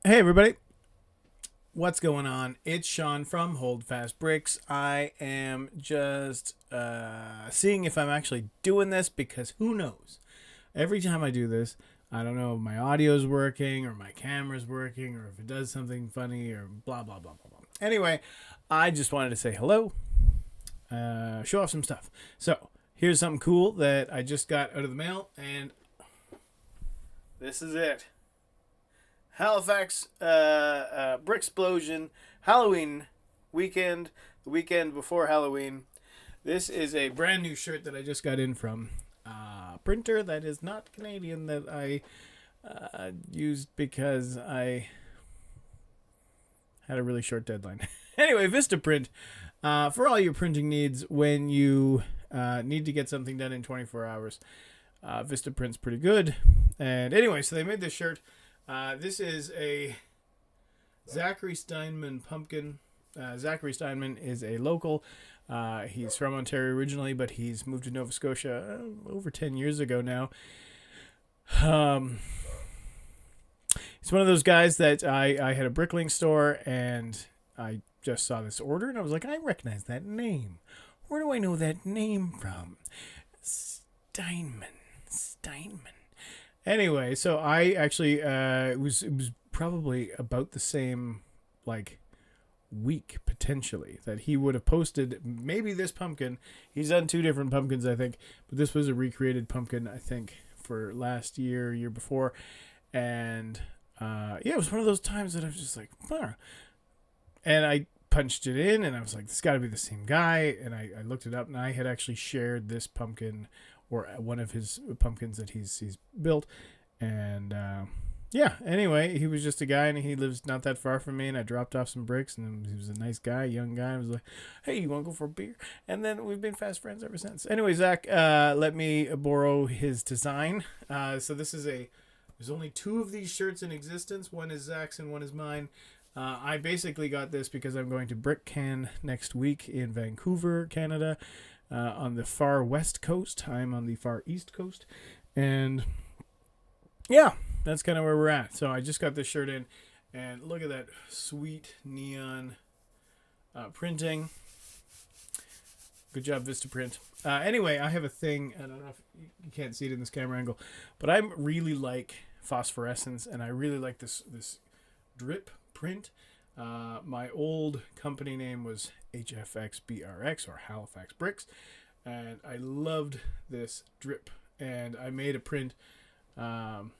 Hey everybody, what's going on? It's Sean from Hold Fast Bricks. I am just seeing if I'm actually doing this because who knows? Every time I do this, I don't know if my audio's working or my camera's working or if it does something funny or blah blah blah blah blah. Anyway, I just wanted to say hello, show off some stuff. So here's something cool that I just got out of the mail, and this is it. Halifax Bricksplosion Halloween weekend, the weekend before Halloween. This is a brand new shirt that I just got in from a printer that is not Canadian that I used because I had a really short deadline. Anyway, Vistaprint, for all your printing needs when you need to get something done in 24 hours. Vistaprint's pretty good. And anyway, so they made this shirt. This is a Zachary Steinman pumpkin. Zachary Steinman is a local. He's from Ontario originally, but he's moved to Nova Scotia over 10 years ago now. He's one of those guys that I had a brickling store, and I just saw this order, and I was like, I recognize that name. Where do I know that name from? Steinman. Anyway, so I actually it was probably about the same week potentially that he would have posted maybe this pumpkin. He's done two different pumpkins, I think, but this was a recreated pumpkin, I think, for last year before, and it was one of those times that I was just like, huh. And I punched it in, and I was like, this got to be the same guy, and I looked it up, and I had actually shared this pumpkin or one of his pumpkins that he's built. And anyway, he was just a guy, and he lives not that far from me, and I dropped off some bricks, and he was a nice guy, young guy. I was like, hey, you want to go for a beer? And then we've been fast friends ever since. Anyway, Zach let me borrow his design. So this is there's only two of these shirts in existence. One is Zach's and one is mine. I basically got this because I'm going to BrickCan next week in Vancouver, Canada. On the far west coast. I'm on the far east coast. And yeah, that's kind of where we're at. So I just got this shirt in, and look at that sweet neon printing. Good job, Vistaprint. Anyway, I have a thing. I don't know if you can't see it in this camera angle, but I really like phosphorescence, and I really like this drip print. My old company name was HFXBRX, or Halifax Bricks, and I loved this drip, and I made a print. Of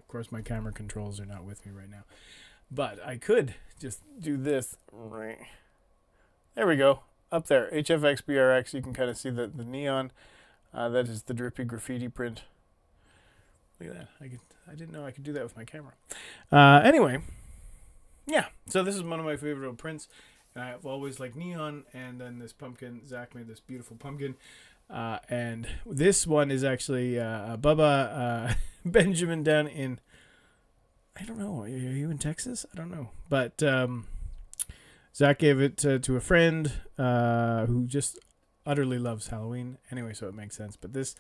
course, my camera controls are not with me right now, but I could just do this. There we go, up there, HFXBRX. You can kind of see the neon. That is the drippy graffiti print. Look at that. I didn't know I could do that with my camera. Anyway. Yeah, so this is one of my favorite old prints, and I've always liked neon, and then this pumpkin, Zach made this beautiful pumpkin, and this one is actually Bubba Benjamin down in, I don't know, are you in Texas? I don't know, but Zach gave it to a friend who just utterly loves Halloween, anyway, so it makes sense, but this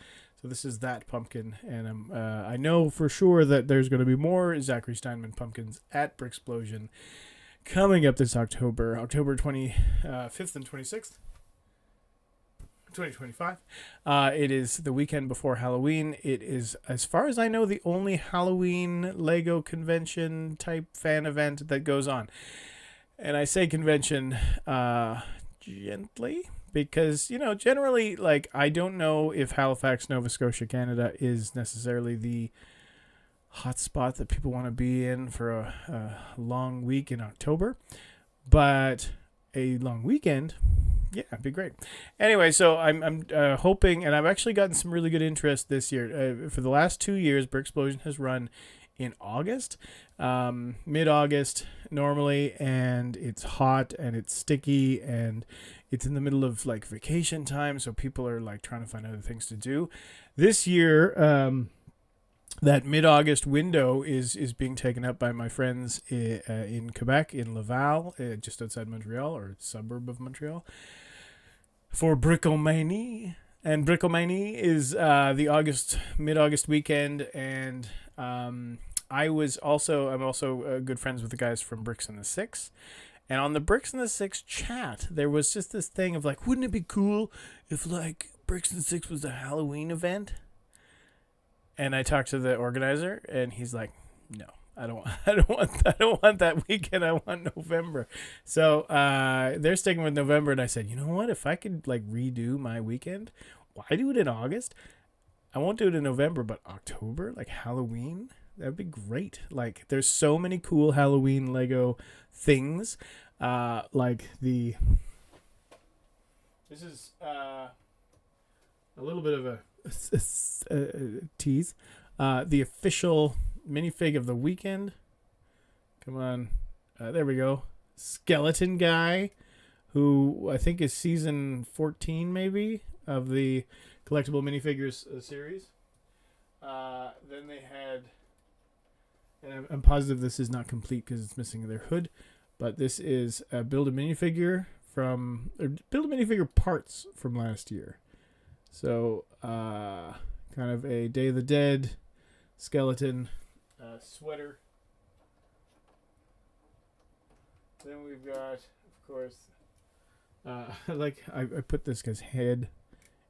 is that pumpkin, and I know for sure that there's going to be more Zachary Steinman pumpkins at Bricksplosion coming up this October 25th and 26th, 2025. It is the weekend before Halloween. It is, as far as I know, the only Halloween Lego convention type fan event that goes on. And I say convention gently, because, generally, I don't know if Halifax, Nova Scotia, Canada is necessarily the hot spot that people want to be in for a long week in October. But a long weekend, yeah, it'd be great. Anyway, so I'm hoping, and I've actually gotten some really good interest this year. For the last 2 years, Bricksplosion has run in August, mid-August normally, and it's hot and it's sticky and it's in the middle of vacation time, so people are trying to find other things to do. This year, that mid-August window is being taken up by my friends in Quebec, in Laval, just outside Montreal, or suburb of Montreal, for Brickomanie. And Brickomanie is the mid-August weekend, and I'm also good friends with the guys from Bricks and the Six. And on the Bricks and the Six chat, there was just this thing of like, wouldn't it be cool if like Bricks and the Six was a Halloween event? And I talked to the organizer, and he's like, no. I don't want that weekend. I want November. So they're sticking with November, and I said, you know what? If I could like redo my weekend, why do it in August? I won't do it in November, but October, like Halloween, that'd be great. Like there's so many cool Halloween Lego things. Like this is a little bit of a tease. The official minifig of the weekend. Come on. There we go. Skeleton Guy, who I think is season 14 maybe of the collectible minifigures series. Then they had, and I'm positive this is not complete because it's missing their hood, but this is a Build a Minifigure parts from last year. So kind of a Day of the Dead skeleton sweater. Then we've got, of course, I put this guy's head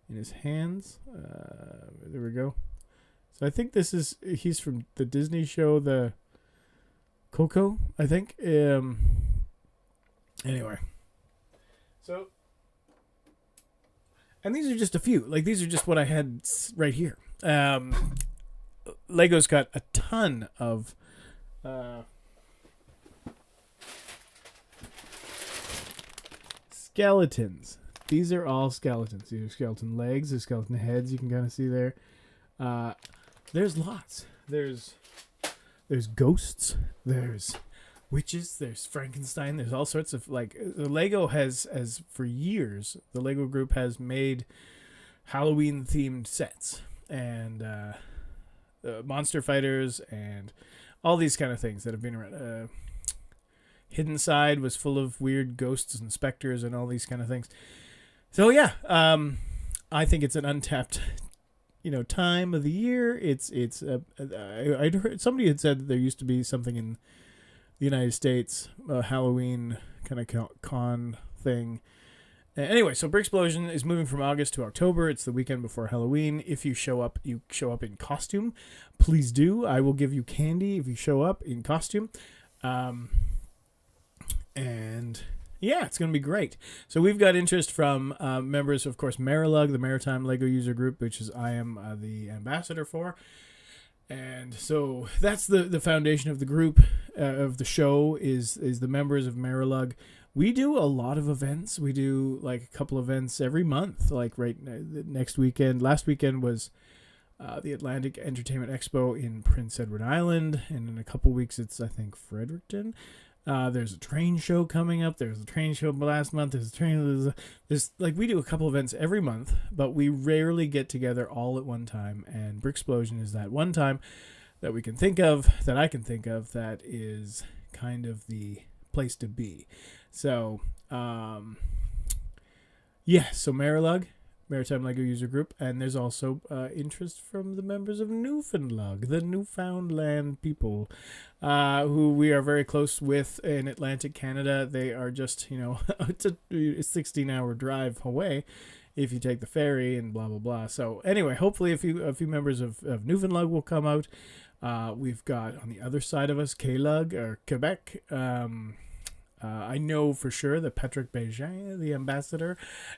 in his hands. There we go. So I think he's from the Disney show, the Coco, I think. Anyway. So, and these are just a few. Like, these are just what I had right here. Lego's got a ton of skeletons. These are all skeletons. These are skeleton legs, there's skeleton heads you can kind of see there. There's lots. There's ghosts, there's witches, there's Frankenstein, there's all sorts of, like, the Lego has for years, the Lego group has made Halloween themed sets and monster fighters and all these kind of things that have been around. Hidden Side was full of weird ghosts and specters and all these kind of things. So yeah, I think it's an untapped, time of the year. I'd heard somebody had said that there used to be something in the United States, a Halloween kind of con thing. Anyway, so Bricksplosion is moving from August to October. It's the weekend before Halloween. If you show up in costume. Please do. I will give you candy if you show up in costume. And yeah, it's going to be great. So we've got interest from members, of course, Marilug, the Maritime Lego User Group, which is I am the ambassador for. And so that's the foundation of the group, of the show, is the members of Marilug. We do a lot of events. We do like a couple events every month, like next weekend. Last weekend was the Atlantic Entertainment Expo in Prince Edward Island. And in a couple weeks, it's, I think, Fredericton. There's a train show coming up. There was a train show last month. There's we do a couple events every month, but we rarely get together all at one time. And Bricksplosion is that one time that we can think of, that I can think of, that is kind of the place to be. So, so Marilug, Maritime Lego User Group, and there's also interest from the members of Newfoundland, the Newfoundland people, who we are very close with in Atlantic Canada. They are just, it's a 16-hour drive away if you take the ferry and blah, blah, blah. So anyway, hopefully a few members of Newfoundland will come out. We've got on the other side of us, K-Lug, or Quebec. I know for sure that Patrick Bégin, the ambassador,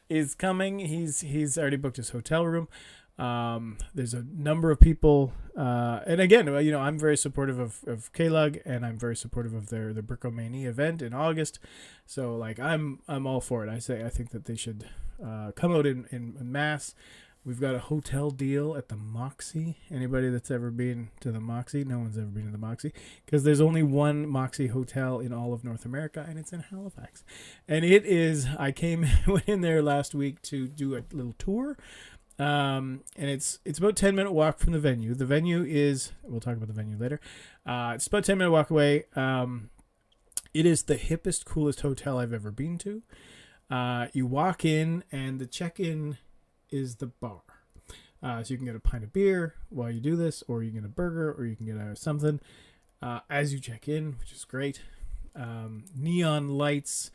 is coming. He's already booked his hotel room. There's a number of people, and again, I'm very supportive of K-Lug, and I'm very supportive of the Brickomania event in August. So I'm all for it. I think that they should come out in mass. We've got a hotel deal at the Moxie. Anybody that's ever been to the Moxie, no one's ever been to the Moxie, because there's only one Moxie hotel in all of North America, and it's in Halifax. And it is, went in there last week to do a little tour, and it's about 10-minute walk from the venue. The venue is, we'll talk about the venue later. It's about 10-minute walk away. It is the hippest, coolest hotel I've ever been to. You walk in, and the check-in is the bar. So you can get a pint of beer while you do this, or you can get a burger, or you can get something. as you check in, which is great. Neon lights,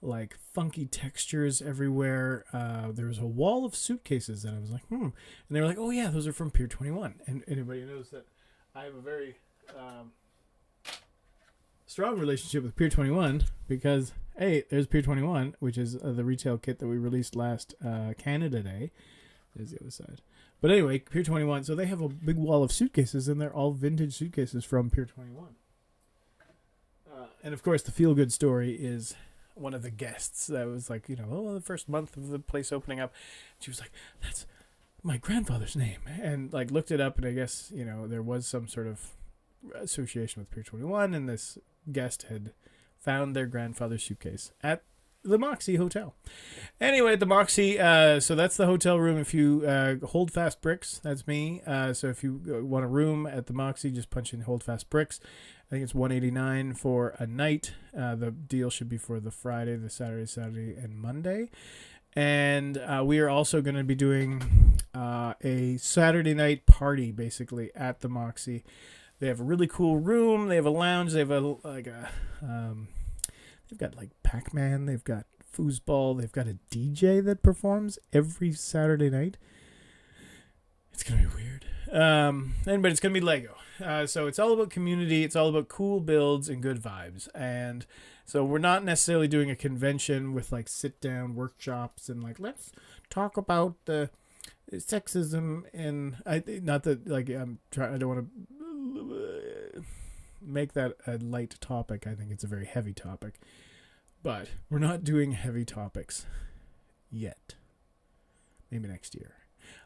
like funky textures everywhere. There was a wall of suitcases that I was like, and they were like, oh yeah, those are from Pier 21. And anybody knows that I have a very strong relationship with Pier 21 because, hey, there's Pier 21, which is the retail kit that we released last Canada Day. There's the other side. But anyway, Pier 21, so they have a big wall of suitcases, and they're all vintage suitcases from Pier 21. And of course, the feel-good story is one of the guests that was like, the first month of the place opening up. She was like, that's my grandfather's name. And like looked it up, and I guess, there was some sort of association with Pier 21, and this guest had found their grandfather's suitcase at the Moxie Hotel. Anyway, at the Moxie, so that's the hotel room. If you Hold Fast Bricks, that's me. So if you want a room at the Moxie, just punch in Hold Fast Bricks. I think it's $189 for a night. The deal should be for the Friday, the Saturday, and Monday. And we are also going to be doing a Saturday night party, basically, at the Moxie. They have a really cool room. They have a lounge. They have they've got like Pac-Man. They've got foosball. They've got a DJ that performs every Saturday night. It's going to be weird. But it's going to be Lego. So it's all about community. It's all about cool builds and good vibes. And so we're not necessarily doing a convention with like sit-down workshops and like, let's talk about the sexism. And I don't want to make that a light topic. I think it's a very heavy topic. But we're not doing heavy topics yet. Maybe next year.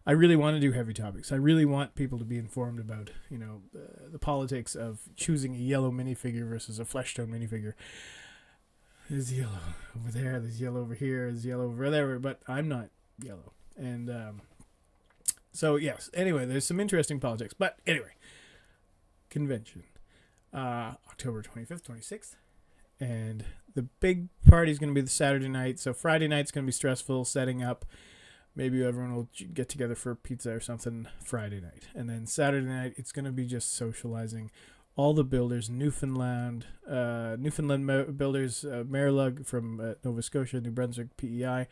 I really want to do heavy topics. I really want people to be informed about, the politics of choosing a yellow minifigure versus a flesh tone minifigure. There's yellow over there. There's yellow over here. There's yellow over there. But I'm not yellow. And so, yes. Anyway, there's some interesting politics. But anyway, convention. October 25th, 26th. And the big party is going to be the Saturday night. So Friday night's going to be stressful setting up. Maybe everyone will get together for pizza or something Friday night. And then Saturday night, it's going to be just socializing. All the builders, Newfoundland builders, Marilug from Nova Scotia, New Brunswick, PEI,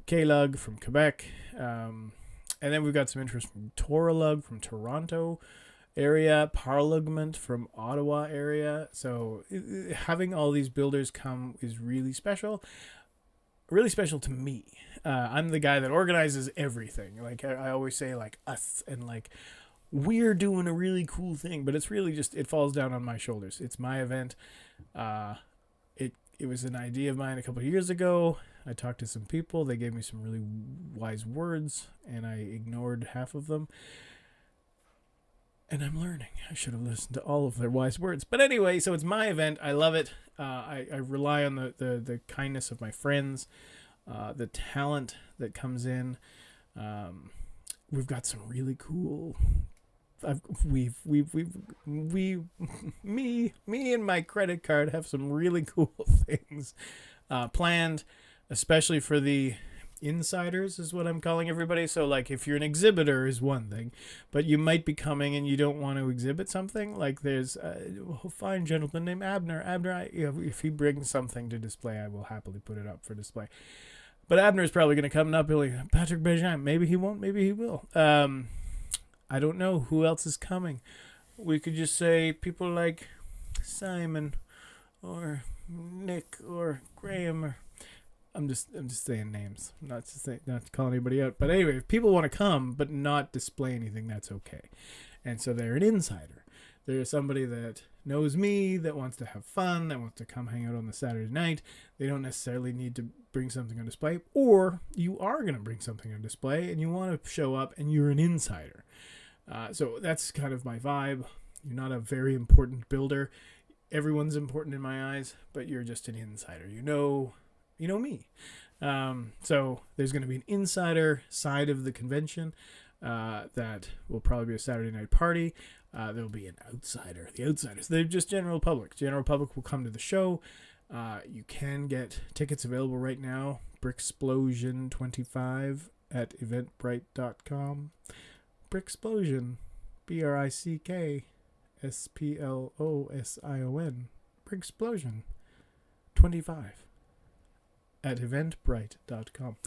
K-Lug from Quebec. And then we've got some interest from Toralug from Toronto area, Parliament from Ottawa area. So having all these builders come is really special. Really special to me. I'm the guy that organizes everything. Like I always say, like us and like we're doing a really cool thing, but it's really just it falls down on my shoulders. It's my event. It was an idea of mine a couple of years ago. I talked to some people. They gave me some really wise words, and I ignored half of them. And I'm learning. I should have listened to all of their wise words. But anyway, so it's my event. I love it. I rely on the kindness of my friends, the talent that comes in. We've got some really cool. Me and my credit card have some really cool things planned, especially for the insiders is what I'm calling everybody. So like if you're an exhibitor is one thing, but you might be coming and you don't want to exhibit something. Like there's a fine gentleman named Abner. If he brings something to display, I will happily put it up for display. But Abner is probably going to come and not be like, Patrick Bégin. Maybe he won't, maybe he will. I don't know who else is coming. We could just say people like Simon or Nick or Graham or I'm just saying names, not to call anybody out. But anyway, if people want to come but not display anything, that's okay. And so they're an insider. They're somebody that knows me, that wants to have fun, that wants to come hang out on the Saturday night. They don't necessarily need to bring something on display. Or you are going to bring something on display and you want to show up and you're an insider. So that's kind of my vibe. You're not a very important builder. Everyone's important in my eyes, but you're just an insider. You know me. So there's going to be an insider side of the convention that will probably be a Saturday night party. There'll be an outsider. The outsiders, they're just general public. General public will come to the show. You can get tickets available right now. Bricksplosion 25 at eventbrite.com. Bricksplosion, BRICK Splosion. Bricksplosion 25 at eventbrite.com.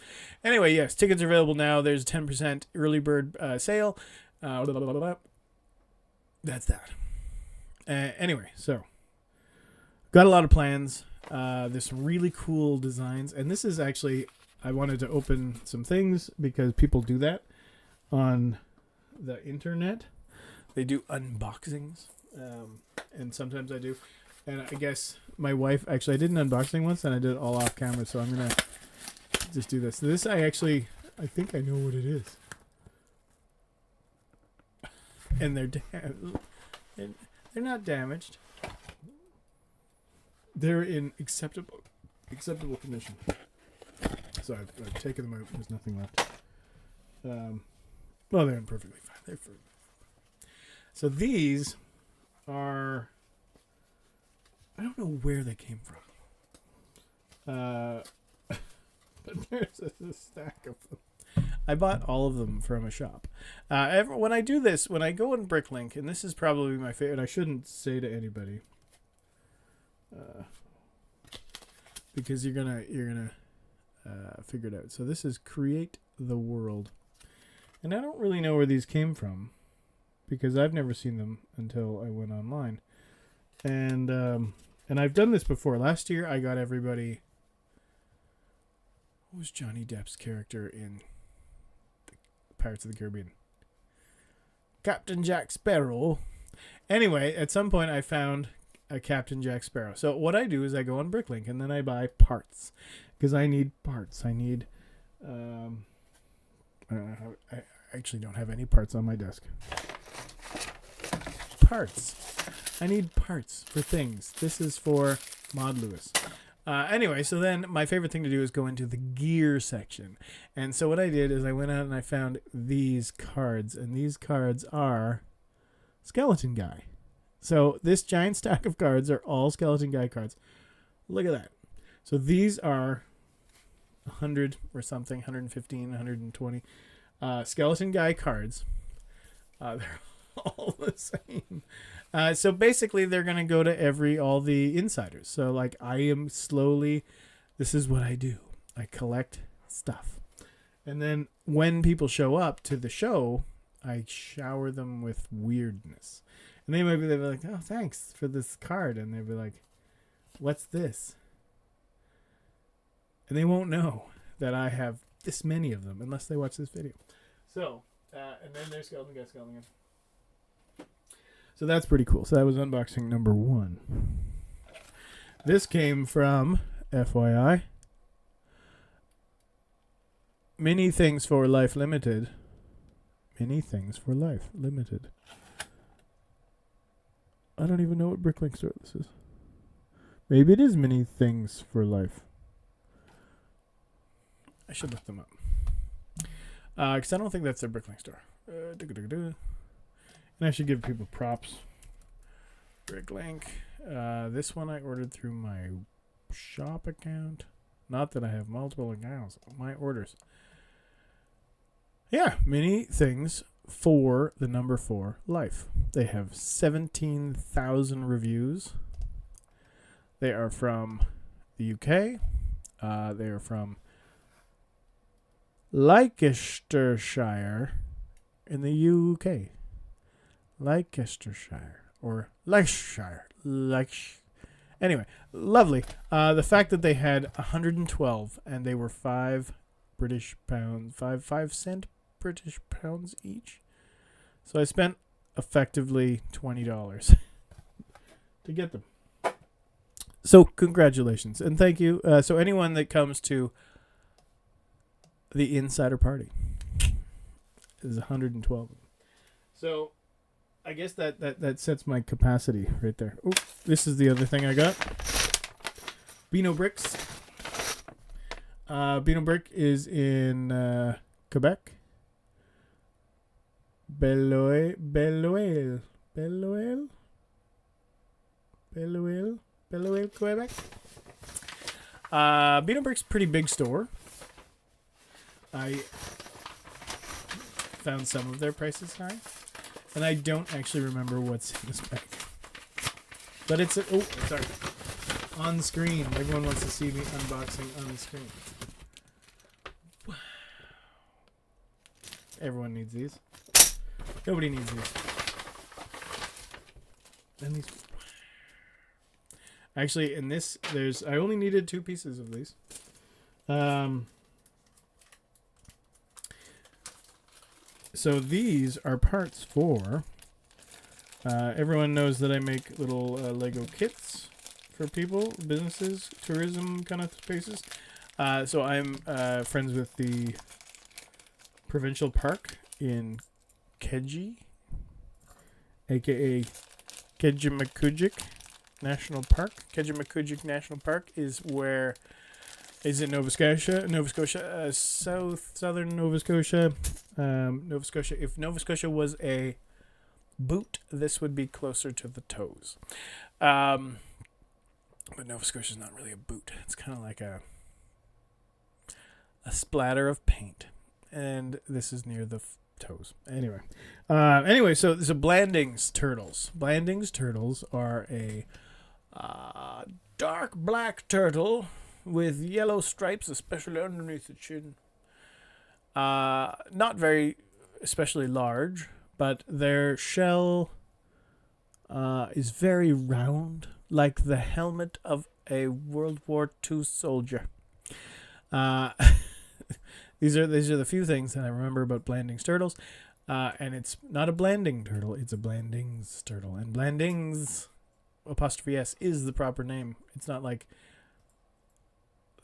Anyway, yes, tickets are available now. There's a 10% early bird sale. Blah, blah, blah, blah. That's that. Anyway, so got a lot of plans. There's some really cool designs, and this is actually, I wanted to open some things because people do that on the internet. They do unboxings, and sometimes I do. And I guess my wife, actually, I did an unboxing once, and I did it all off camera, so I'm going to just do this. This, I think I know what it is. And they're not damaged. They're in acceptable condition. So I've taken them out. There's nothing left. Well, they're perfectly fine. They're perfectly fine. So these are, I don't know where they came from. But there's a stack of them. I bought all of them from a shop. When I do this, when I go on Bricklink, and this is probably my favorite, I shouldn't say to anybody, because you're gonna figure it out. So this is Create the World, and I don't really know where these came from because I've never seen them until I went online, and I've done this before. Last year, I got everybody. What was Johnny Depp's character in Pirates of the Caribbean? Captain Jack Sparrow. Anyway, at some point I found a Captain Jack Sparrow. So what I do is I go on Bricklink and then I buy parts because I need parts. I need I don't know how, I actually don't have any parts on my desk. Parts. I need parts for things. This is for Maud Lewis. Anyway, so then my favorite thing to do is go into the gear section. And so what I did is I went out and I found these cards. And these cards are Skeleton Guy. So this giant stack of cards are all Skeleton Guy cards. Look at that. So these are 100 or something, 115, 120 Skeleton Guy cards. They're all the same. So basically they're going to go to all the insiders. So like this is what I do. I collect stuff. And then when people show up to the show, I shower them with weirdness. And they'll be like, oh, thanks for this card. And they'll be like, what's this? And they won't know that I have this many of them unless they watch this video. So, and then there's Skeleton Guy. So that's pretty cool. So that was unboxing number 1. This came from, FYI, Many Things for Life Limited. Many Things for Life Limited. I don't even know what Bricklink store this is. Maybe it is Many Things for Life. I should look them up. Because I don't think that's their Bricklink store. And I should give people props. Bricklink. This one I ordered through my shop account. Not that I have multiple accounts. My orders. Yeah, Many Things for the number 4 Life. They have 17,000 reviews. They are from the UK. They are from Leicestershire in the UK. Leicestershire or Leicestershire. Anyway, lovely. The fact that they had 112 and they were 5 British pounds, 5 cent British pounds each. So I spent effectively $20 to get them. So congratulations and thank you. So anyone that comes to the insider party is 112. So I guess that sets my capacity right there. Oh, this is the other thing I got. Beano Bricks. Beano Brick is in Quebec. Beloeil, Quebec. Beano Brick's pretty big store. I found some of their prices high. And I don't actually remember what's in this bag. But it's a... Oh, sorry. On screen. Everyone wants to see me unboxing on screen. Everyone needs these. Nobody needs these. And these... Actually, in this, there's... I only needed 2 pieces of these. So these are parts for... everyone knows that I make little Lego kits for people, businesses, tourism kind of spaces. So I'm friends with the provincial park in Keji, aka Kejimakujik National Park. Kejimakujik National Park is where... Is it Nova Scotia? Southern Nova Scotia. Nova Scotia. If Nova Scotia was a boot, this would be closer to the toes. But Nova Scotia is not really a boot. It's kind of like a splatter of paint, and this is near the toes. Anyway, so Blandings turtles. Blandings turtles are a dark black turtle with yellow stripes, especially underneath the chin. Not very especially large, but their shell is very round, like the helmet of a World War II soldier. These are the few things that I remember about Blandings turtles. And it's not a Blanding turtle, it's a Blandings turtle. And Blandings, '(s), is the proper name. It's not like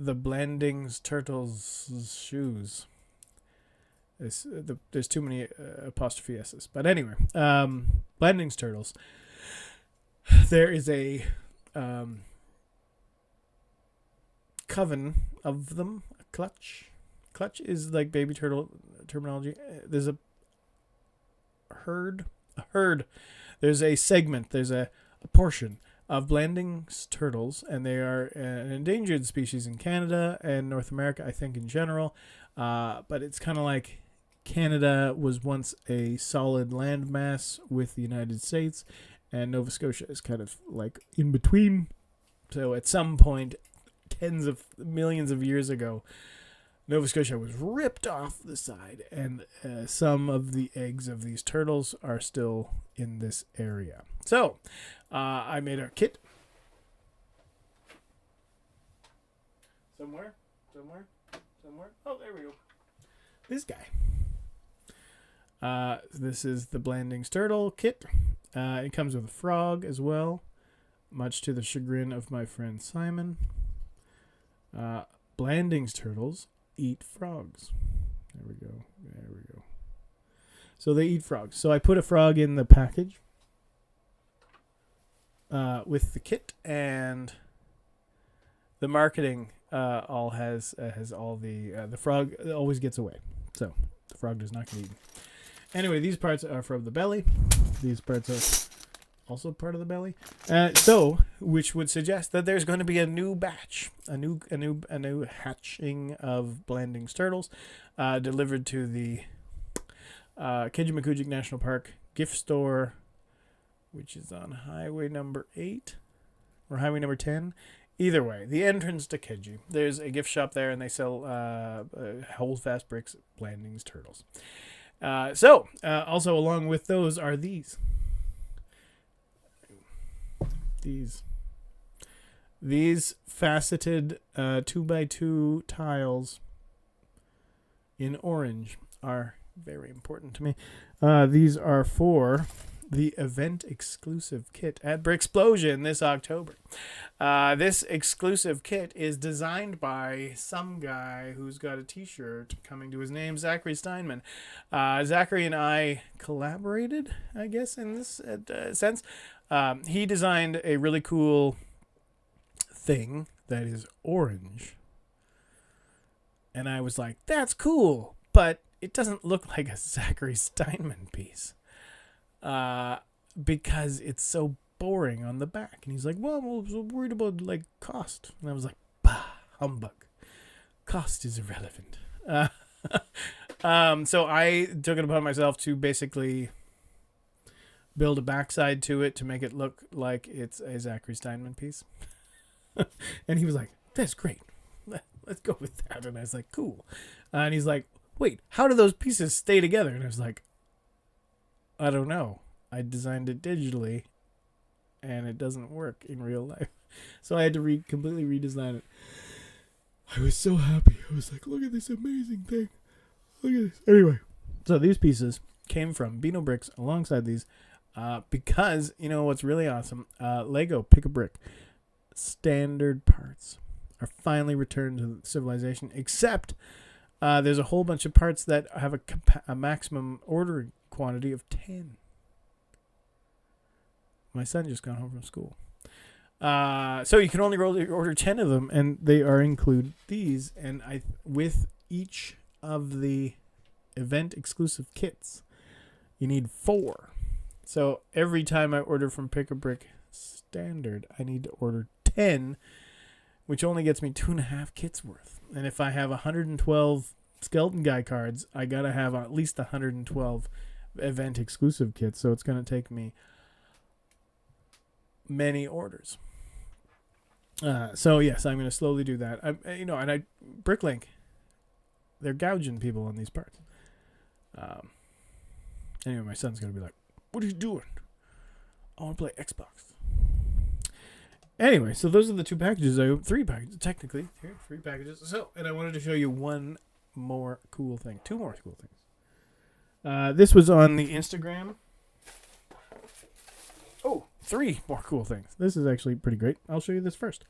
the Blandings turtles' shoes. There's too many '(s). But anyway, Blandings turtles. There is a coven of them. A clutch. Clutch is like baby turtle terminology. There's a herd. There's a segment. There's a portion of Blandings turtles, and they are an endangered species in Canada and North America, I think, in general. But it's kind of like Canada was once a solid landmass with the United States, and Nova Scotia is kind of like in between. So at some point, tens of millions of years ago, Nova Scotia was ripped off the side, and some of the eggs of these turtles are still in this area. So, I made a kit. Somewhere. Oh, there we go. This guy. This is the Blandings turtle kit. It comes with a frog as well, much to the chagrin of my friend Simon. Blandings turtles eat frogs. There we go. So they eat frogs. So I put a frog in the package with the kit, and the marketing all has all the frog always gets away. So the frog does not get eaten. Anyway, these parts are from the belly. These parts are also part of the belly. Which would suggest that there's going to be a new batch, a new hatching of Blandings turtles, delivered to the Kejimakujik National Park gift store, which is on highway number 8 or highway number 10. Either way, the entrance to Keji. There's a gift shop there, and they sell Holdfast Bricks Blandings turtles. Also along with those are these. These faceted 2x2 tiles in orange are very important to me. These are for the event exclusive kit at Bricksplosion this October. This exclusive kit is designed by some guy who's got a t-shirt coming to his name, Zachary Steinman. Zachary and I collaborated, I guess, in this sense. He designed a really cool thing that is orange. And I was like, that's cool, but it doesn't look like a Zachary Steinman piece. Because it's so boring on the back. And he's like, well, I was worried about like cost. And I was like, bah, humbug. Cost is irrelevant. So I took it upon myself to basically build a backside to it to make it look like it's a Zachary Steinman piece. And he was like, that's great. Let's go with that. And I was like, cool. And he's like, wait, how do those pieces stay together? And I was like, I don't know. I designed it digitally, and it doesn't work in real life. So I had to completely redesign it. I was so happy. I was like, look at this amazing thing. Look at this. Anyway, so these pieces came from Beano Bricks alongside these because, you know what's really awesome? Lego Pick a Brick standard parts are finally returned to civilization, except there's a whole bunch of parts that have a maximum ordering quantity of 10. My son just got home from school. So you can only order 10 of them, and they include these. And with each of the event exclusive kits, you need 4. So every time I order from Pick a Brick Standard, I need to order 10, which only gets me 2.5 kits worth. And if I have 112 Skeleton Guy cards, I gotta have at least 112 event exclusive kits. So it's gonna take me many orders. So yes, I'm going to slowly do that. Bricklink, they're gouging people on these parts. Anyway, my son's going to be like, what are you doing? I want to play Xbox. Anyway, so those are the 2 packages. 3 packages, technically. Here, 3 packages. So, and I wanted to show you 1 more cool thing. 2 more cool things. This was on the Instagram. Oh, 3 more cool things. This is actually pretty great. I'll show you this first.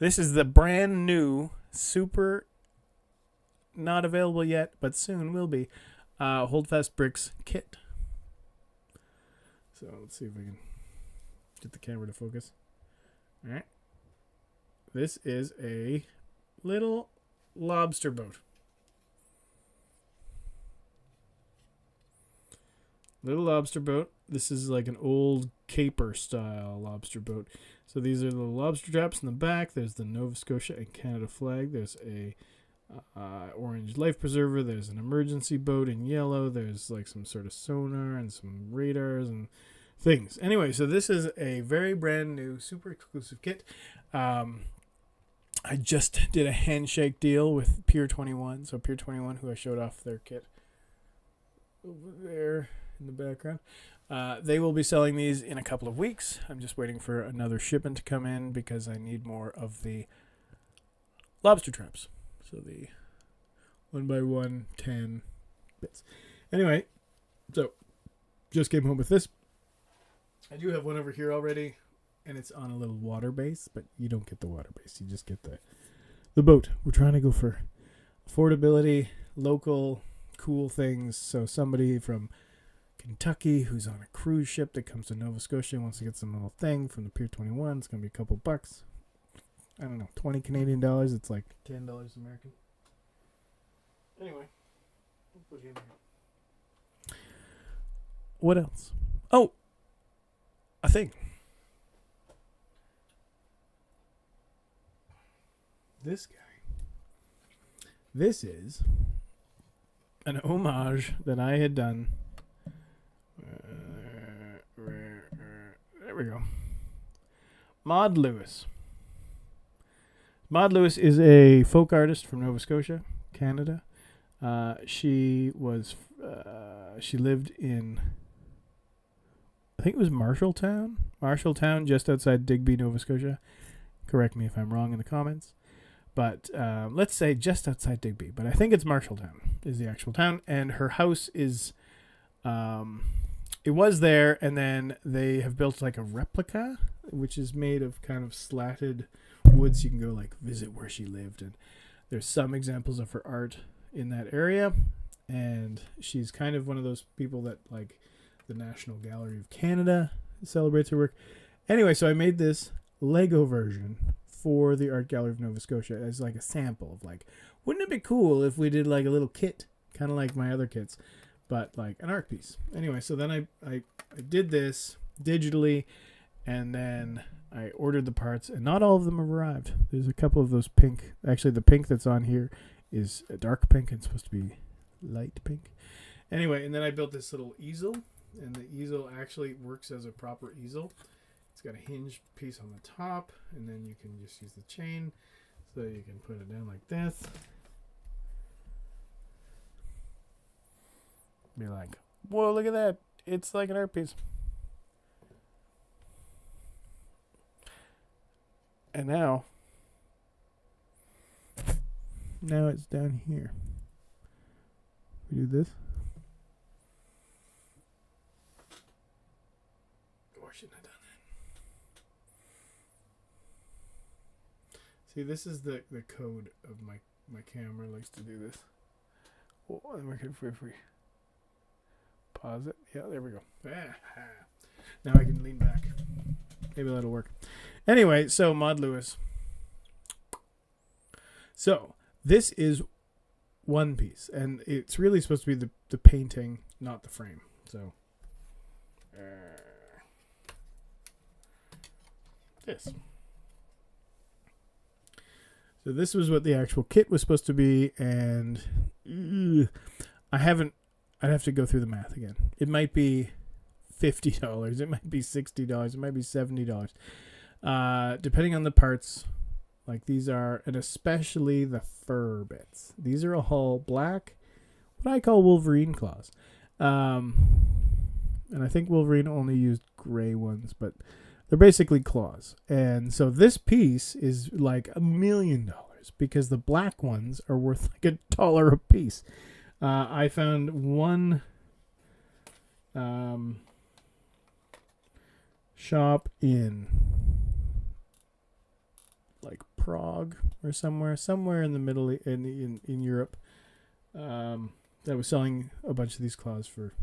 This is the brand new, super, not available yet, but soon will be, Holdfast Bricks kit. So let's see if we can get the camera to focus. All right. This is a little lobster boat. Little lobster boat. This is like an old caper style lobster boat. So these are the lobster traps in the back. There's the Nova Scotia and Canada flag. There's a orange life preserver. There's an emergency boat in yellow. There's like some sort of sonar and some radars and things. Anyway, so this is a very brand new, super exclusive kit. I just did a handshake deal with Pier 21. So Pier 21, who I showed off their kit over there in the background. They will be selling these in a couple of weeks. I'm just waiting for another shipment to come in because I need more of the lobster traps. So the 1x1 10 bits. Anyway, so just came home with this. I do have one over here already, and it's on a little water base, but you don't get the water base. You just get the boat. We're trying to go for affordability, local, cool things. So somebody from Kentucky who's on a cruise ship that comes to Nova Scotia wants to get some little thing from the Pier 21. It's going to be a couple bucks. I don't know, 20 Canadian dollars. It's like $10 American. Anyway, we'll put him here. What else? Oh, a thing. This guy. This is an homage that I had done. There we go. Maud Lewis. Maud Lewis is a folk artist from Nova Scotia, Canada. She lived in, I think it was Marshalltown, just outside Digby, Nova Scotia. Correct me if I'm wrong in the comments. But let's say just outside Digby. But I think it's Marshalltown is the actual town. And her house is, it was there, and then they have built like a replica, which is made of kind of slatted woods. You can go like visit where she lived. And there's some examples of her art in that area. And she's kind of one of those people that like the National Gallery of Canada celebrates her work. Anyway, so I made this Lego version for the Art Gallery of Nova Scotia as like a sample of like, wouldn't it be cool if we did like a little kit, kind of like my other kits, but like an art piece. Anyway, so then I did this digitally, and then I ordered the parts, and not all of them have arrived. There's a couple of those pink. Actually, the pink that's on here is a dark pink, and it's supposed to be light pink. Anyway, and then I built this little easel and the easel actually works as a proper easel. It's got a hinged piece on the top, and then you can just use the chain, so you can put it down like this. Be like, whoa, look at that. It's like an art piece. And now it's down here. We do this. Or shouldn't have done that. See, this is the code of my camera. Likes to do this. Oh, and we can if we pause it. Yeah, there we go. Now I can lean back. Maybe that'll work. Anyway, so Maud Lewis. So this is one piece, and it's really supposed to be the painting, not the frame. So this. So this was what the actual kit was supposed to be, and I'd have to go through the math again. It might be $50, it might be $60, it might be $70. Depending on the parts, like these are, and especially the fur bits. These are all black, what I call Wolverine claws. And I think Wolverine only used gray ones, but they're basically claws. And so this piece is like $1 million because the black ones are worth like $1 a piece. I found one shop in like Prague or somewhere in the middle in Europe that was selling a bunch of these claws for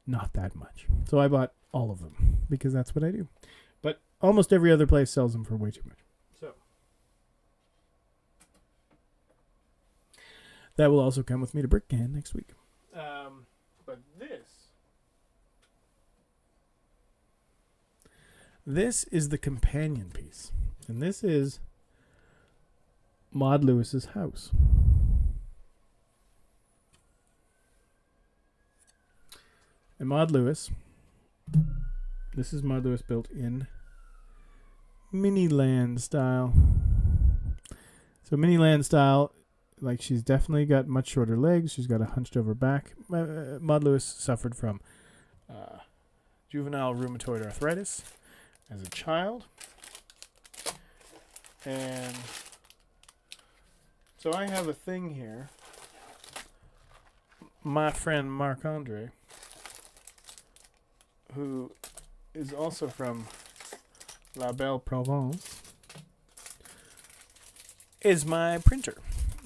not that much. So I bought all of them because that's what I do. But almost every other place sells them for way too much. So that will also come with me to Brickcan next week. But this is the companion piece. And this is Maud Lewis's house. And Maud Lewis, this is Maud Lewis built in Miniland style. So Miniland style, like she's definitely got much shorter legs. She's got a hunched over back. Maud Lewis suffered from juvenile rheumatoid arthritis as a child. And so I have a thing here. My friend Marc-Andre, who is also from La Belle Provence, is my printer.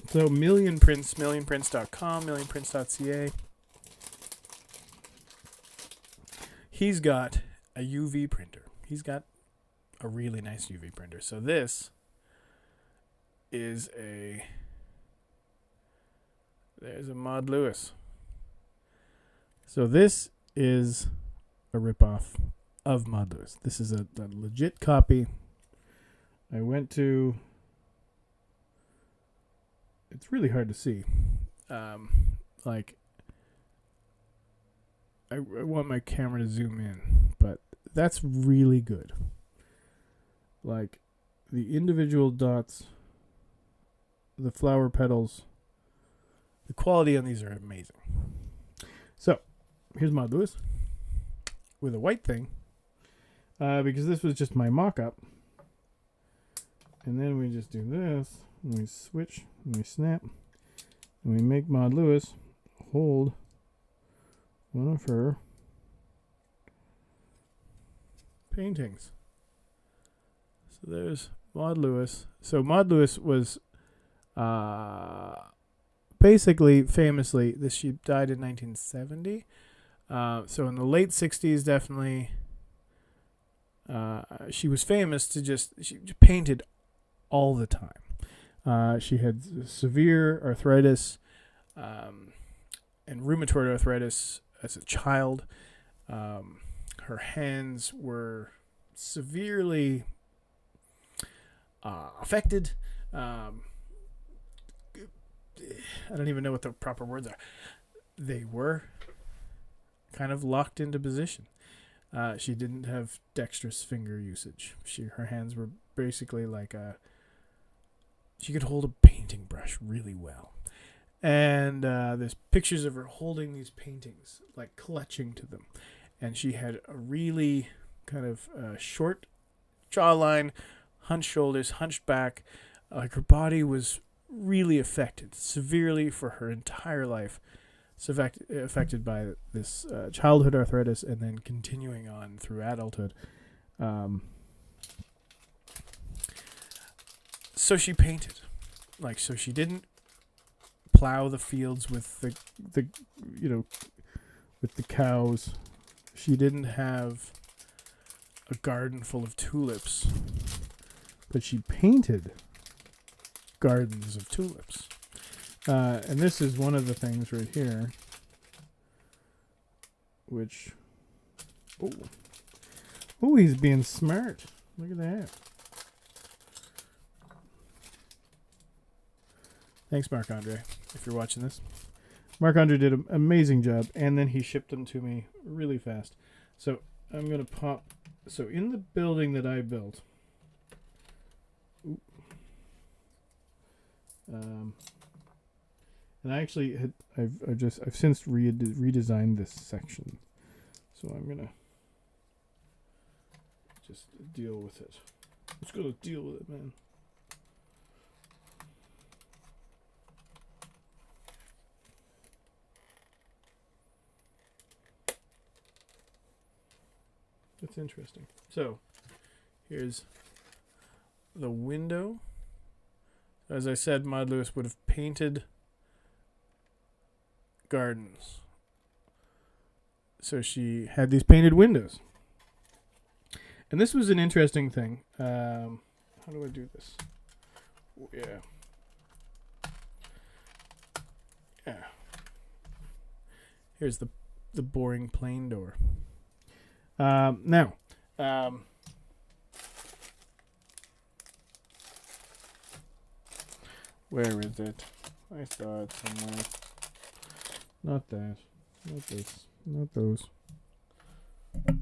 So Million Prints, millionprints.com, millionprints.ca. He's got a UV printer. He's got a really nice UV printer. So this is there's a Maud Lewis. So this is a ripoff of Maud Lewis. This is a legit copy. I went to, it's really hard to see. Like I want my camera to zoom in, but that's really good. Like the individual dots, the flower petals, the quality on these are amazing. So here's Maud Lewis with a white thing, because this was just my mock-up. And then we just do this, and we switch, and we snap, and we make Maud Lewis hold one of her paintings. So there's Maud Lewis. So Maud Lewis was basically, famously, she died in 1970. So in the late 60s, definitely, she was famous she painted all the time. She had severe arthritis and rheumatoid arthritis as a child. Her hands were severely affected. I don't even know what the proper words are. They were kind of locked into position. She didn't have dexterous finger usage. Her hands were basically like she could hold a painting brush really well. And there's pictures of her holding these paintings, like clutching to them. And she had a really kind of short jawline, hunched shoulders, hunched back. Like her body was really affected severely for her entire life. It's affected by this childhood arthritis and then continuing on through adulthood. So she painted. So she didn't plow the fields with the with the cows. She didn't have a garden full of tulips, but she painted gardens of tulips. And this is one of the things right here, which, oh, he's being smart. Look at that. Thanks, Marc-Andre, if you're watching this. Marc-Andre did an amazing job, and then he shipped them to me really fast. So I'm going to pop... So in the building that I built... and I actually I've since redesigned this section. So I'm going to just deal with it. Let's go deal with it, man. That's interesting. So, here's the window. As I said, Maud Lewis would have painted gardens. So she had these painted windows. And this was an interesting thing. How do I do this? Yeah. Here's the boring plain door. Now, where is it? I saw it somewhere. Not that. Not this. Not those.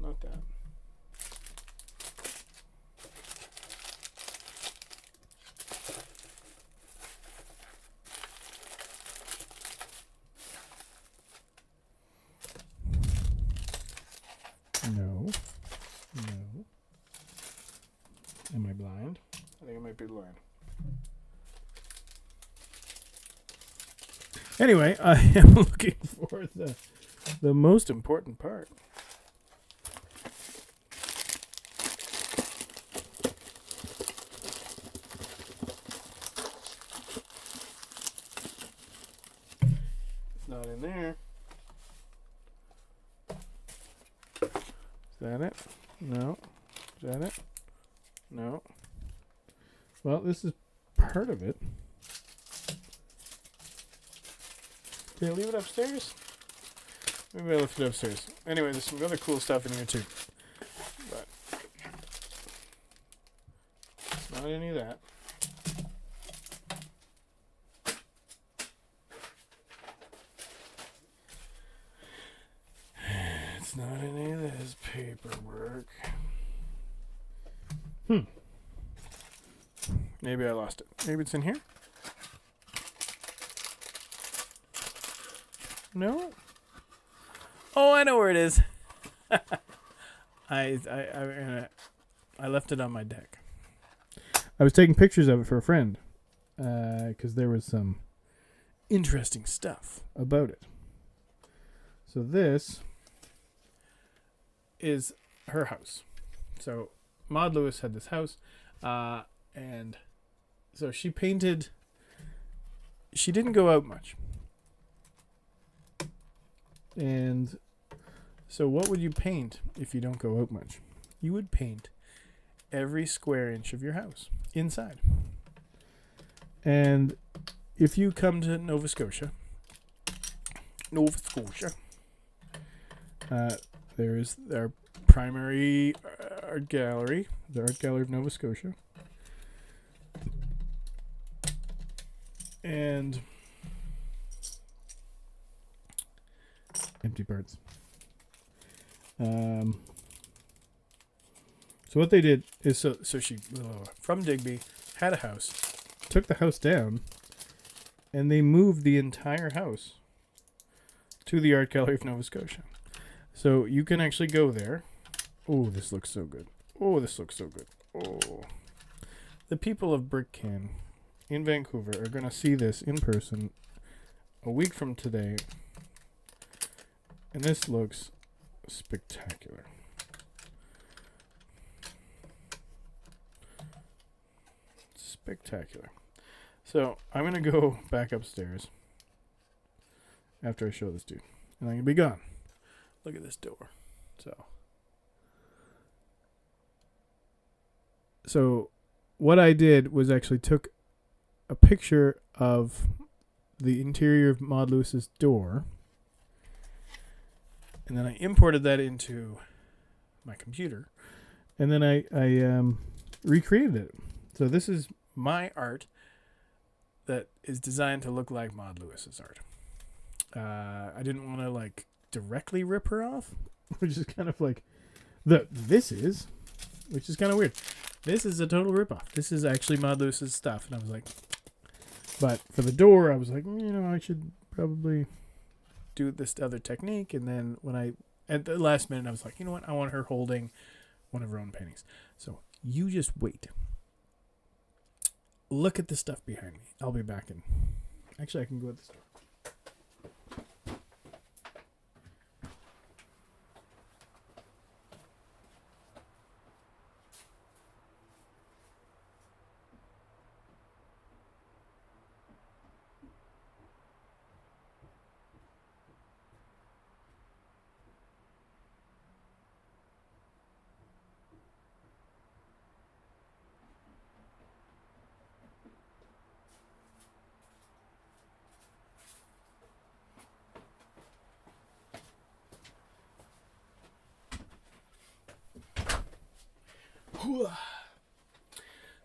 Not that. No. Am I blind? I think I might be blind. Anyway, I am looking for the most important part. It's not in there. Is that it? No. Is that it? No. Well, this is part of it. Did I leave it upstairs? Maybe I left it upstairs. Anyway, there's some other cool stuff in here too. But it's not any of that. It's not any of this paperwork. Maybe I lost it. Maybe it's in here? No? Oh, I know where it is. I left it on my deck. I was taking pictures of it for a friend because there was some interesting stuff about it. So this is her house. So Maud Lewis had this house, and so she painted. She didn't go out much. And so what would you paint if you don't go out much? You would paint every square inch of your house inside. And if you come to Nova Scotia, there is our primary art gallery, the Art Gallery of Nova Scotia. And empty parts. So what they did is so she from Digby had a house, took the house down, and they moved the entire house to the Art Gallery of Nova Scotia. So you can actually go there. Oh, this looks so good. Oh, this looks so good. Oh. The people of Brickcan in Vancouver are going to see this in person a week from today. And this looks spectacular. Spectacular. So I'm going to go back upstairs after I show this dude. And I'm going to be gone. Look at this door. So what I did was actually took a picture of the interior of Maud Lewis's door. And then I imported that into my computer. And then I recreated it. So this is my art that is designed to look like Maud Lewis's art. I didn't want to like directly rip her off, which is kind of like which is kind of weird. This is a total ripoff. This is actually Maud Lewis's stuff. And I was like, but for the door, I was like, I should probably do this other technique. And then at the last minute, I was like, you know what? I want her holding one of her own paintings. So you just wait. Look at the stuff behind me. I'll be back in. Actually, I can go at the store.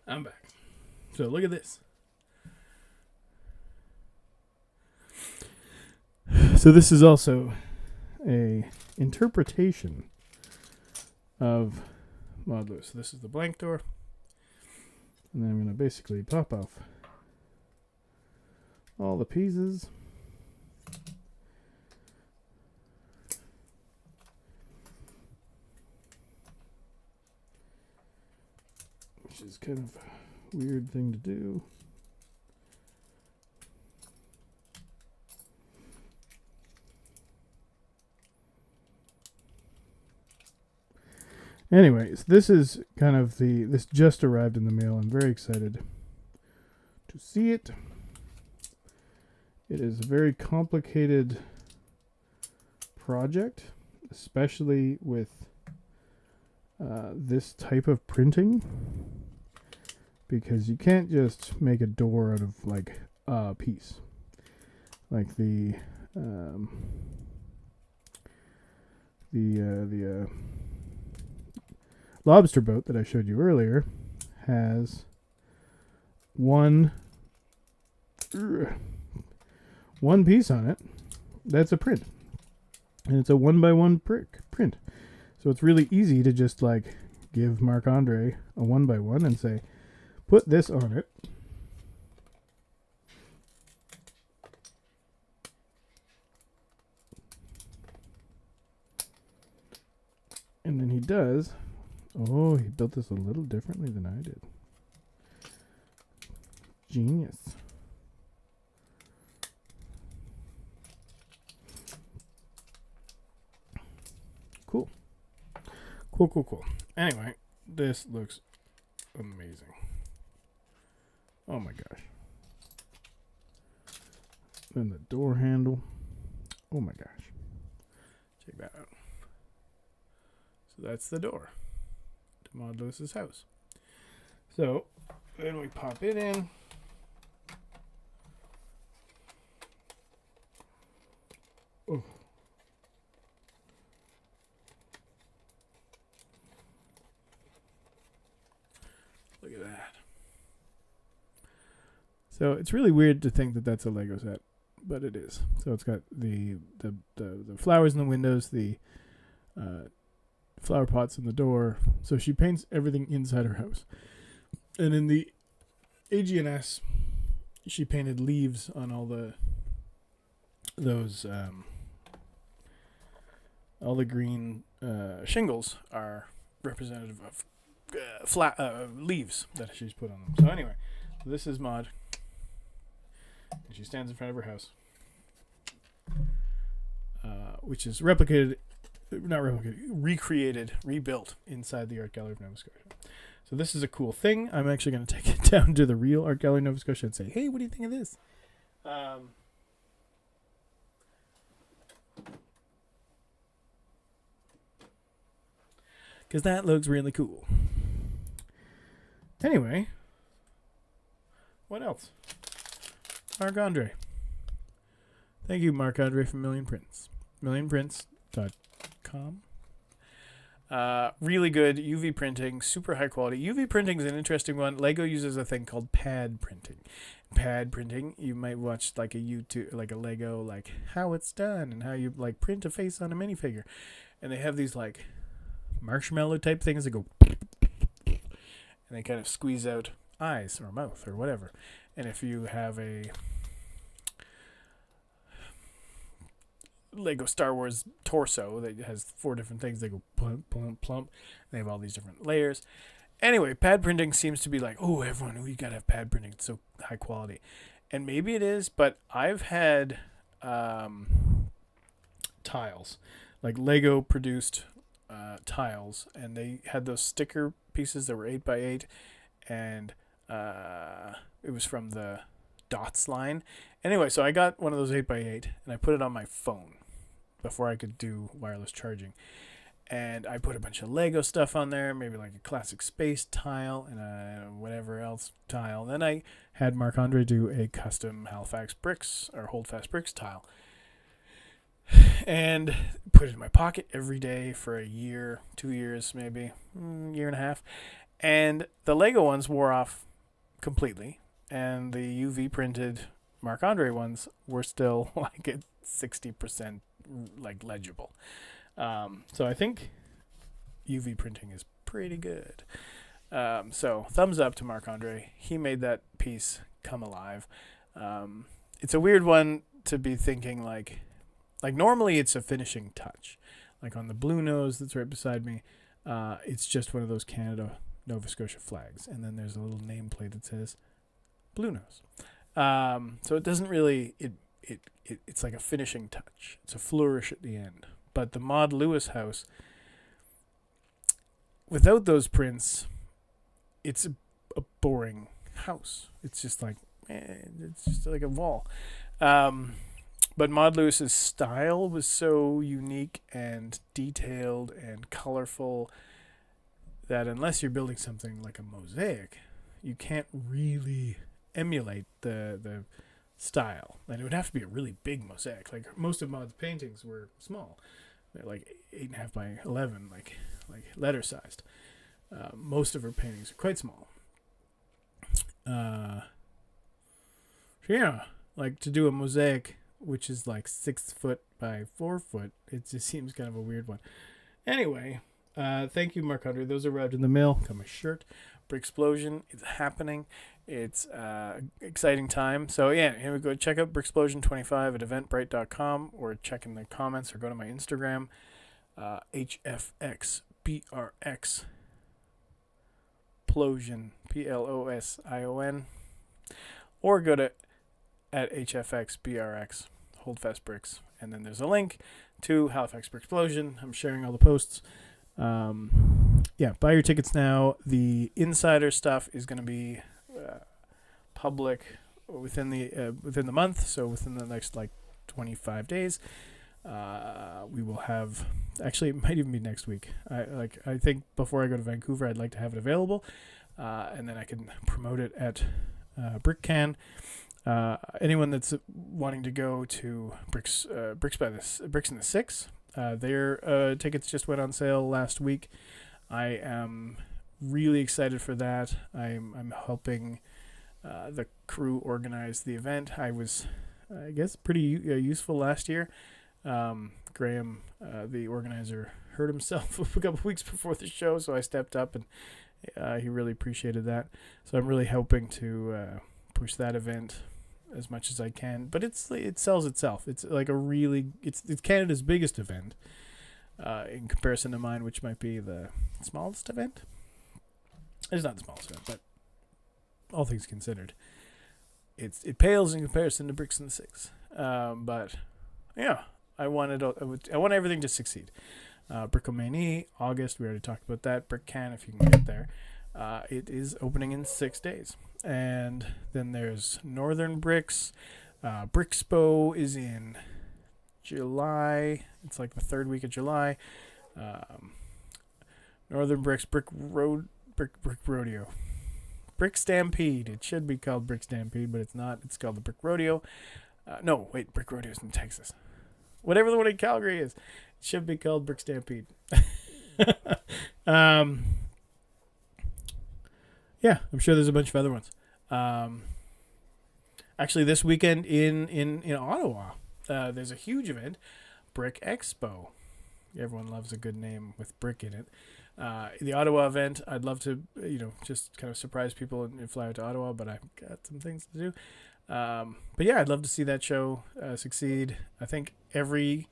I'm back. So look at this. So this is also a interpretation of Maud Lewis. So this is the blank door. And then I'm going to basically pop off all the pieces. Which is kind of a weird thing to do. Anyways, this is kind of this just arrived in the mail. I'm very excited to see it. It is a very complicated project, especially with this type of printing, because you can't just make a door out of like a piece. Like the lobster boat that I showed you earlier has one piece on it. That's a print, and it's a 1x1 print. So it's really easy to just like give Marc-Andre a 1x1 and say, put this on it. And then he does. Oh, he built this a little differently than I did. Genius. Cool. Cool. Anyway, this looks amazing. Oh my gosh. Then the door handle. Oh my gosh. Check that out. So that's the door to Maud Lewis's house. So then we pop it in. Oh. Look at that. So it's really weird to think that that's a Lego set, but it is. So it's got the flowers in the windows, the flower pots in the door. So she paints everything inside her house. And in the AGNS, she painted leaves on all the green shingles are representative of flat leaves that she's put on them. So anyway, this is Maud. And she stands in front of her house, which is recreated, rebuilt inside the Art Gallery of Nova Scotia. So this is a cool thing. I'm actually going to take it down to the real Art Gallery of Nova Scotia and say, hey, what do you think of this? Because that looks really cool. Anyway, what else? Marc-Andre. Thank you, Marc-Andre, from Million Prints. millionprints.com. Really good UV printing, super high quality. UV printing is an interesting one. Lego uses a thing called pad printing. Pad printing, you might watch like a YouTube, like a Lego, like how it's done and how you like print a face on a minifigure. And they have these like marshmallow type things that go and they kind of squeeze out eyes or mouth or whatever. And if you have a Lego Star Wars torso that has 4 different things, they go plump, plump, plump. They have all these different layers. Anyway, pad printing seems to be like, oh, everyone, we gotta have pad printing. It's so high quality. And maybe it is, but I've had tiles. Like Lego produced tiles, and they had those sticker pieces that were 8x8, and it was from the Dots line. Anyway, so I got one of those 8x8, and I put it on my phone before I could do wireless charging. And I put a bunch of Lego stuff on there, maybe like a classic space tile and a whatever else tile. Then I had Marc-Andre do a custom Halifax bricks or Holdfast bricks tile. And put it in my pocket every day for a year, 2 years, maybe, year and a half. And the Lego ones wore off completely. And the UV printed Marc-Andre ones were still like at 60% like legible. So I think UV printing is pretty good. So thumbs up to Marc-Andre. He made that piece come alive. It's a weird one to be thinking like normally it's a finishing touch. Like on the blue nose that's right beside me, it's just one of those Canada, Nova Scotia flags. And then there's a little nameplate that says Blue Nose. So it doesn't really, it's like a finishing touch. It's a flourish at the end. But the Maud Lewis house, without those prints, it's a boring house. It's just like, it's just like a wall. But Maud Lewis's style was so unique and detailed and colorful that unless you're building something like a mosaic, you can't really emulate the style. And it would have to be a really big mosaic. Like most of Maud's paintings were small. They're like 8.5 by 11, like letter sized. Most of her paintings are quite small. Yeah, like to do a mosaic which is like 6 foot by 4 foot, it just seems kind of a weird one. Anyway, thank you, Marc-Andre. Those arrived in the mail. Got my shirt. Bricksplosion is happening. It's exciting time. So yeah, here we go. Check out Bricksplosion 25 at eventbrite.com or check in the comments or go to my Instagram, HFXBRX Plosion, Plosion, or go to at HFXBRX Holdfast Bricks, and then there's a link to Halifax Bricksplosion. I'm sharing all the posts. Yeah, buy your tickets now. The insider stuff is going to be public within the month, so within the next like 25 days. We will have, actually it might even be next week. I think before I go to Vancouver I'd like to have it available, and then I can promote it at BrickCan. Anyone that's wanting to go to Bricks in the Six, their tickets just went on sale last week. I am really excited for that. I'm helping the crew organize the event. I was, I guess, pretty useful last year. Graham, the organizer, hurt himself a couple weeks before the show, so I stepped up, and he really appreciated that. So I'm really hoping to push that event as much as I can. But it sells itself. It's like it's Canada's biggest event in comparison to mine, which might be the smallest event. It's not the smallest event, but all things considered, it pales in comparison to Bricks and the Six. But yeah, I want everything to succeed. Brickomania, August, we already talked about that. Brickcan, if you can get there. It is opening in 6 days. And then there's Northern Bricks. Brickspo is in July. It's like the third week of July. Northern Bricks, Brick Rodeo. Brick Stampede. It should be called Brick Stampede, but it's not. It's called the Brick Rodeo. Brick Rodeo is in Texas. Whatever the one in Calgary is, it should be called Brick Stampede. Yeah, I'm sure there's a bunch of other ones. Actually, this weekend in Ottawa, there's a huge event, Brick Expo. Everyone loves a good name with brick in it. The Ottawa event, I'd love to, just kind of surprise people and fly out to Ottawa, but I've got some things to do. But yeah, I'd love to see that show succeed. I think every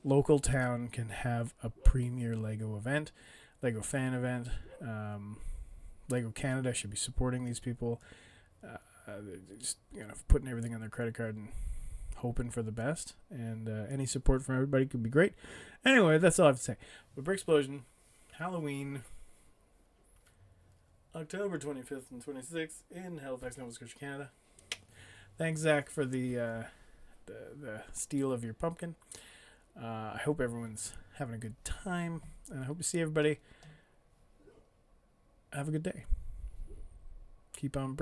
local town can have a premier Lego event, Lego fan event. Lego Canada should be supporting these people. Just putting everything on their credit card and hoping for the best. And any support from everybody could be great. Anyway, that's all I have to say. But Bricksplosion, Halloween, October 25th and 26th in Halifax, Nova Scotia, Canada. Thanks, Zach, for the steal of your pumpkin. I hope everyone's having a good time, and I hope to see everybody. Have a good day. Keep on bricking.